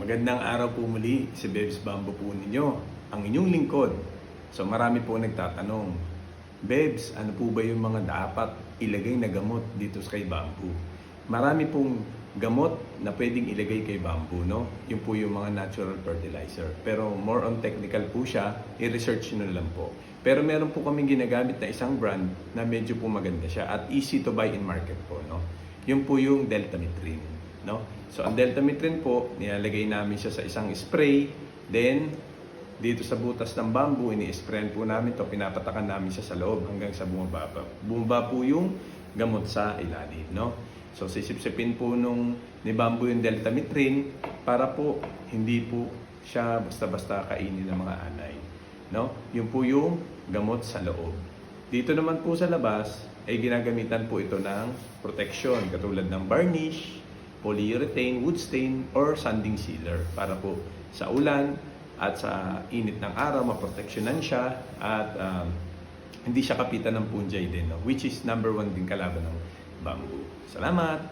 Magandang araw po muli, si Bebs Bamboo po ninyo, ang inyong lingkod. So marami po nagtatanong, Bebs, ano po ba yung mga dapat ilagay na gamot dito kay bamboo? Marami pong gamot na pwedeng ilagay kay bamboo, no? Yung po yung mga natural fertilizer. Pero more on technical po siya, i-research nyo lang po. Pero meron po kaming ginagamit na isang brand na medyo po maganda siya at easy to buy in market po, no? Yung po yung Deltamethrin, no? So ang Deltamethrin po, nilalagay namin siya sa isang spray, then dito sa butas ng bamboo, ini-sprayan po namin to, pinapatakan namin siya sa loob hanggang sa bumaba. Bumaba po yung gamot sa ilalim, no? So sisipsipin po ni bamboo yung Deltamethrin para po hindi po siya basta-basta kainin ng mga anay, no? Yun po yung gamot sa loob. Dito naman po sa labas ay ginagamitan po ito ng protection katulad ng varnish, polyurethane, wood stain, or sanding sealer para po sa ulan at sa init ng araw, maproteksyonan siya at hindi siya kapitan ng fungi din, no? Which is number 1 din kalaban ng bamboo. Salamat!